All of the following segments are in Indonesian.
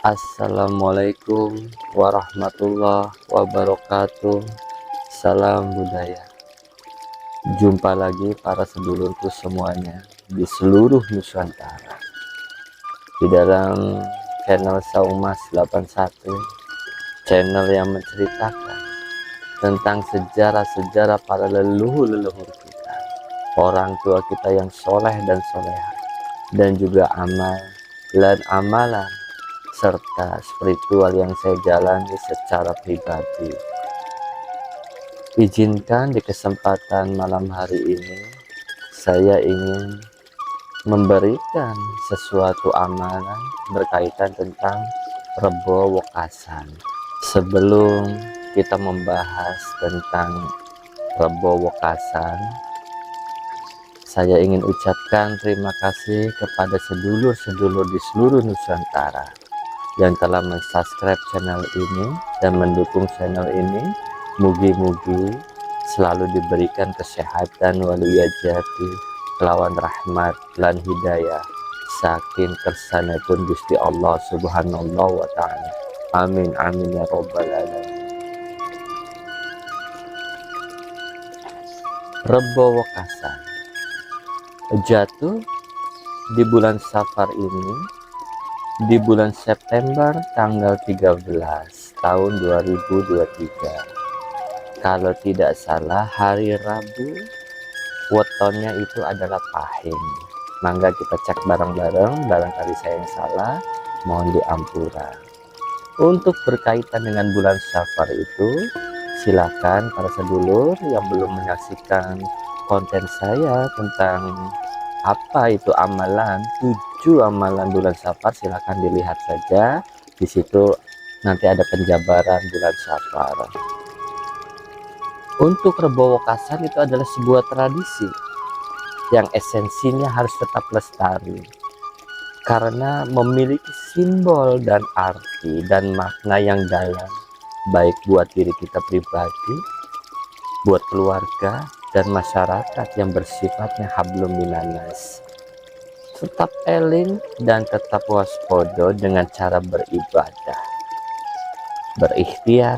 Assalamualaikum warahmatullahi wabarakatuh. Salam budaya. Jumpa lagi para sedulurku semuanya di seluruh Nusantara di dalam channel Saumas 81, channel yang menceritakan tentang sejarah-sejarah para leluhur-leluhur kita, orang tua kita yang soleh dan soleha, dan juga amalan serta spiritual yang saya jalani secara pribadi. Izinkan di kesempatan malam hari ini saya ingin memberikan sesuatu amalan berkaitan tentang Rebo Wekasan. Sebelum kita membahas tentang Rebo Wekasan, saya ingin ucapkan terima kasih kepada sedulur-sedulur di seluruh Nusantara yang telah mensubscribe channel ini dan mendukung channel ini. Mugi-mugi selalu diberikan kesehatan waliyajati kelawan rahmat lan hidayah saking kersanipun Gusti Allah Subhanahu wa ta'ala. Amin amin ya robbal alamin. Rebo Wekasan jatuh di bulan Safar ini, di bulan September tanggal 13 tahun 2023. Kalau tidak salah hari Rabu, wetonnya itu adalah Pahing. Mangga kita cek bareng-bareng, barangkali saya yang salah, mohon diampura. Untuk berkaitan dengan bulan Safar itu, silakan para sedulur yang belum menyaksikan konten saya tentang apa itu amalan, 7 amalan bulan Safar, silakan dilihat saja. Di situ nanti ada penjabaran bulan Safar. Untuk Rebo Wekasan itu adalah sebuah tradisi yang esensinya harus tetap lestari karena memiliki simbol dan arti dan makna yang dalam, baik buat diri kita pribadi, buat keluarga dan masyarakat yang bersifatnya hablum minanas. Tetap eling dan tetap waspada dengan cara beribadah, berikhtiar,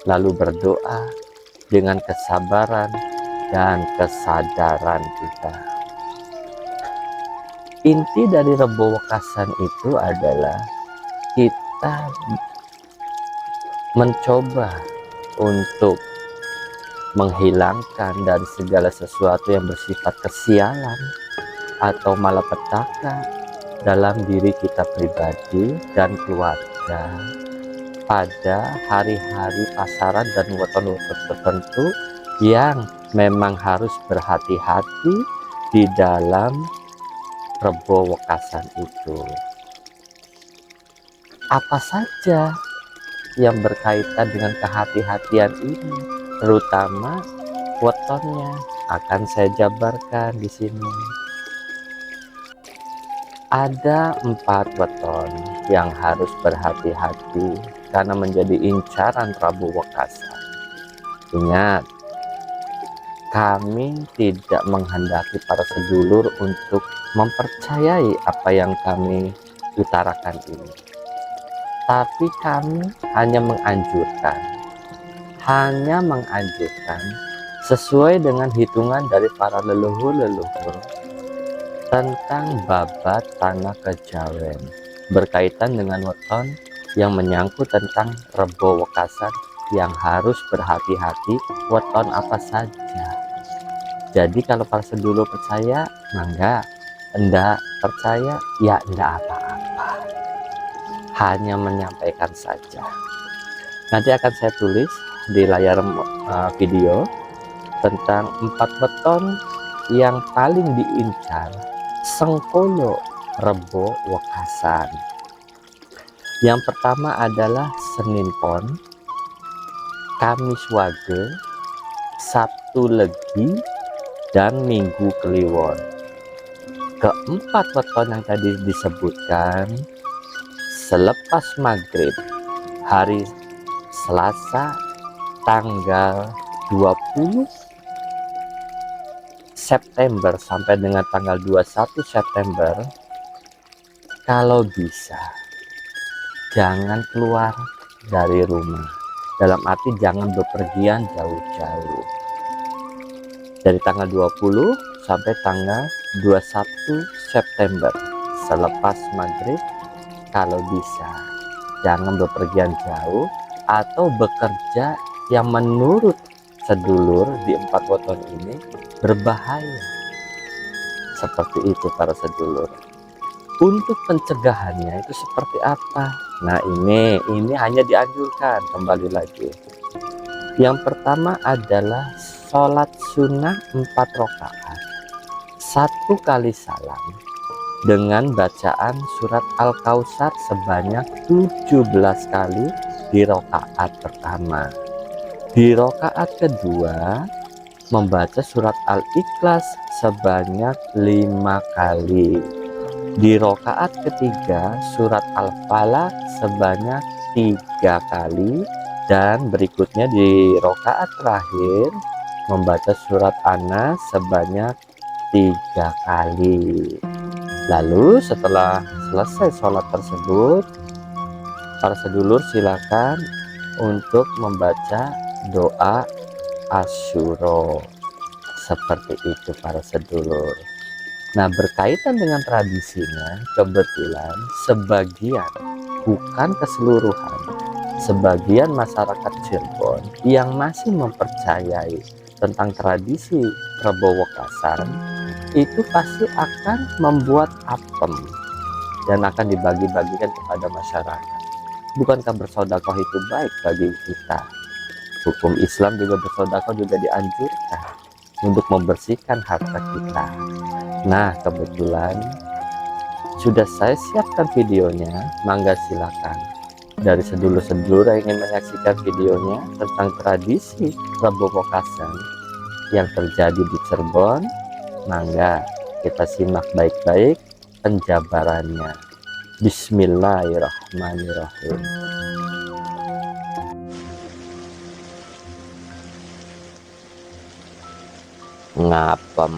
lalu berdoa dengan kesabaran dan kesadaran kita. Inti dari Rebo Wekasan itu adalah kita mencoba untuk menghilangkan dari segala sesuatu yang bersifat kesialan atau malapetaka dalam diri kita pribadi dan keluarga pada hari-hari pasaran dan weton-weton tertentu yang memang harus berhati-hati di dalam Rebo Wekasan itu. Apa saja yang berkaitan dengan kehati-hatian ini, terutama wetonnya, akan saya jabarkan di sini. Ada 4 weton yang harus berhati-hati karena menjadi incaran Rebo Wekasan. Ingat, kami tidak menghendaki para sedulur untuk mempercayai apa yang kami utarakan ini, tapi kami hanya menganjurkan sesuai dengan hitungan dari para leluhur-leluhur tentang babat tanah kejawen berkaitan dengan weton yang menyangkut tentang Rebo Wekasan yang harus berhati-hati weton apa saja. Jadi kalau para sedulur percaya, mangga. Enggak percaya, ya enggak apa-apa. Hanya menyampaikan saja. Nanti akan saya tulis di layar video tentang 4 weton yang paling diincar sengkolo Rebo Wekasan. Yang pertama adalah Senin Pon, Kamis Wage, Sabtu Legi, dan Minggu Kliwon. Keempat weton yang tadi disebutkan selepas maghrib hari Selasa tanggal 20 September sampai dengan tanggal 21 September, kalau bisa jangan keluar dari rumah. Dalam arti jangan bepergian jauh-jauh. Dari tanggal 20 sampai tanggal 21 September. Selepas maghrib, kalau bisa, jangan bepergian jauh atau bekerja yang menurut sedulur di 4 weton ini berbahaya. Seperti itu para sedulur. Untuk pencegahannya itu seperti apa? Nah ini hanya dianjurkan, kembali lagi. Yang pertama adalah sholat sunnah 4 rakaat. 1 kali salam dengan bacaan surat Al-Kautsar sebanyak 17 kali di rakaat pertama. Di rakaat kedua membaca surat Al-Ikhlas sebanyak 5 kali. Di rakaat ketiga surat Al-Falaq sebanyak 3 kali, dan berikutnya di rakaat terakhir membaca surat An-Nas sebanyak 3 kali. Lalu setelah selesai sholat tersebut, para sedulur silakan untuk membaca doa Asyura. Seperti itu para sedulur. Nah, berkaitan dengan tradisinya, kebetulan sebagian, bukan keseluruhan, sebagian masyarakat Cirebon yang masih mempercayai tentang tradisi Rebo Wekasan itu pasti akan membuat apem dan akan dibagi-bagikan kepada masyarakat. Bukankah bersedekah itu baik bagi kita? Hukum Islam juga bersedekah juga dianjurkan untuk membersihkan harta kita. Nah, kebetulan sudah saya siapkan videonya, mangga silakan. Dari sedulur-sedulur yang ingin menyaksikan videonya tentang tradisi Rebo Wekasan yang terjadi di Cirebon, mangga kita simak baik-baik penjabarannya. Bismillahirrahmanirrahim. Ngapem.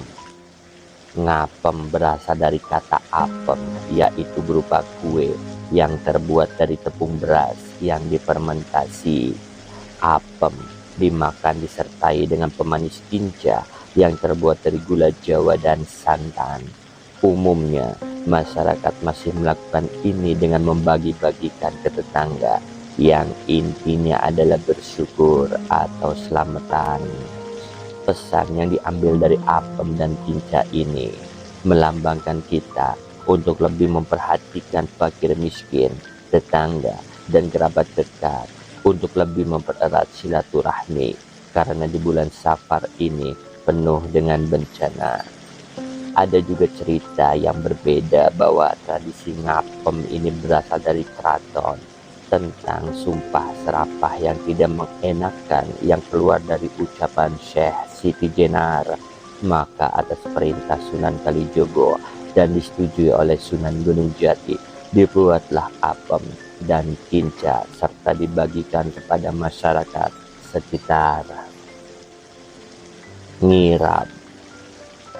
Ngapem berasal dari kata apem, yaitu berupa kue yang terbuat dari tepung beras yang difermentasi. Apem dimakan disertai dengan pemanis kinca yang terbuat dari gula Jawa dan santan. Umumnya, masyarakat masih melakukan ini dengan membagi-bagikan ke tetangga, yang intinya adalah bersyukur atau selamatan. Pesan yang diambil dari apem dan kinca ini melambangkan kita untuk lebih memperhatikan fakir miskin, tetangga, dan kerabat dekat, untuk lebih mempererat silaturahmi, karena di bulan Safar ini penuh dengan bencana. Ada juga cerita yang berbeda bahwa tradisi ngapem ini berasal dari keraton, tentang sumpah serapah yang tidak mengenakan yang keluar dari ucapan Syekh Siti Jenar. Maka atas perintah Sunan Kalijogo dan disetujui oleh Sunan Gunung Jati, dibuatlah apem dan kinca serta dibagikan kepada masyarakat sekitar. Ngirab,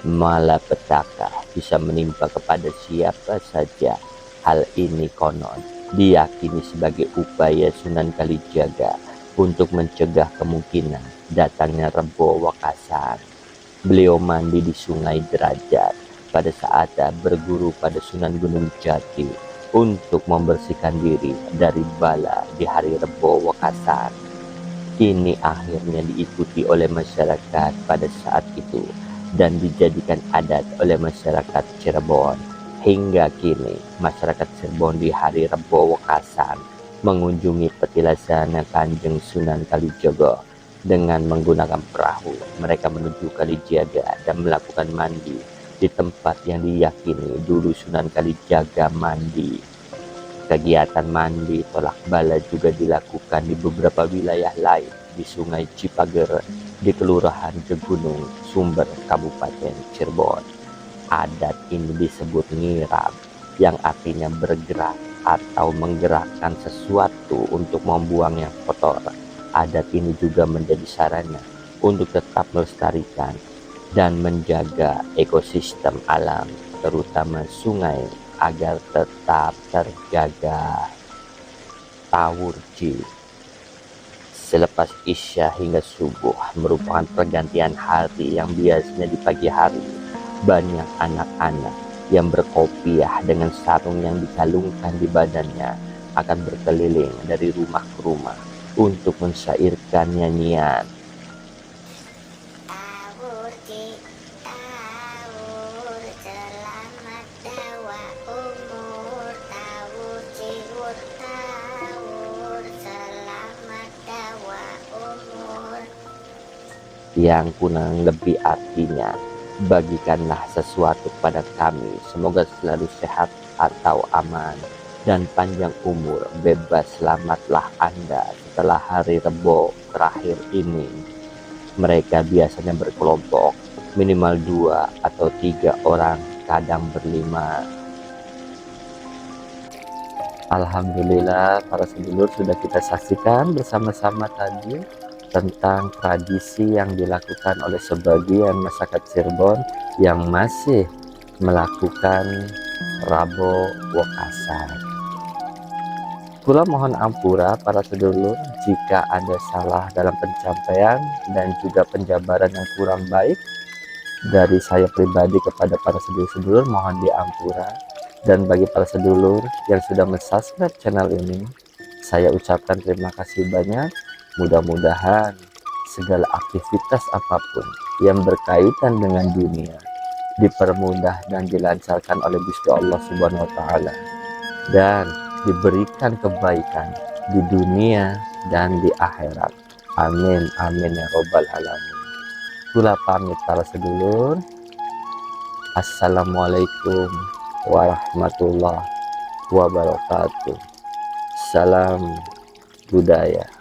malapetaka bisa menimpa kepada siapa saja. Hal ini konon diyakini sebagai upaya Sunan Kalijaga untuk mencegah kemungkinan datangnya Rebo Wekasan. Beliau mandi di Sungai Derajat pada saat berguru pada Sunan Gunung Jati untuk membersihkan diri dari bala di hari Rebo Wekasan. Ini akhirnya diikuti oleh masyarakat pada saat itu dan dijadikan adat oleh masyarakat Cirebon. Hingga kini, masyarakat Cirebon di hari Rebo Wekasan mengunjungi petilasan Kanjeng Sunan Kalijogo dengan menggunakan perahu. Mereka menuju Kalijaga dan melakukan mandi di tempat yang diyakini dulu Sunan Kalijaga mandi. Kegiatan mandi tolak bala juga dilakukan di beberapa wilayah lain di Sungai Cipager di Kelurahan Jegunung, Sumber, Kabupaten Cirebon. Adat ini disebut ngirab, yang artinya bergerak atau menggerakkan sesuatu untuk membuang yang kotor. Adat ini juga menjadi sarana untuk tetap melestarikan dan menjaga ekosistem alam, terutama sungai, agar tetap terjaga. Tawurji selepas Isya hingga subuh merupakan pergantian hari yang biasanya di pagi hari. Banyak anak-anak yang berkopiah dengan sarung yang dikalungkan di badannya akan berkeliling dari rumah ke rumah untuk mensyairkan nyanyian. Tawurji, tawur, selamat dawa umur. Tawurji, tawur, selamat dawa umur. Yang kurang lebih artinya, bagikanlah sesuatu kepada kami, semoga selalu sehat atau aman dan panjang umur, bebas selamatlah Anda setelah hari Rebo terakhir ini. Mereka biasanya berkelompok, minimal 2 atau 3 orang, kadang berlima. Alhamdulillah, para sedulur, sudah kita saksikan bersama-sama tadi tentang tradisi yang dilakukan oleh sebagian masyarakat Cirebon yang masih melakukan Rabo Wekasan. Kula mohon ampura para sedulur jika ada salah dalam pencapaian dan juga penjabaran yang kurang baik dari saya pribadi kepada para sedulur-sedulur, mohon diampura. Dan bagi para sedulur yang sudah mensubscribe channel ini, saya ucapkan terima kasih banyak. Mudah-mudahan segala aktivitas apapun yang berkaitan dengan dunia dipermudah dan dilancarkan oleh Gusti Allah Subhanahu wa taala, dan diberikan kebaikan di dunia dan di akhirat. Amin amin ya robbal alamin. Kula pamit para sedulur. Assalamualaikum warahmatullahi wabarakatuh. Salam budaya.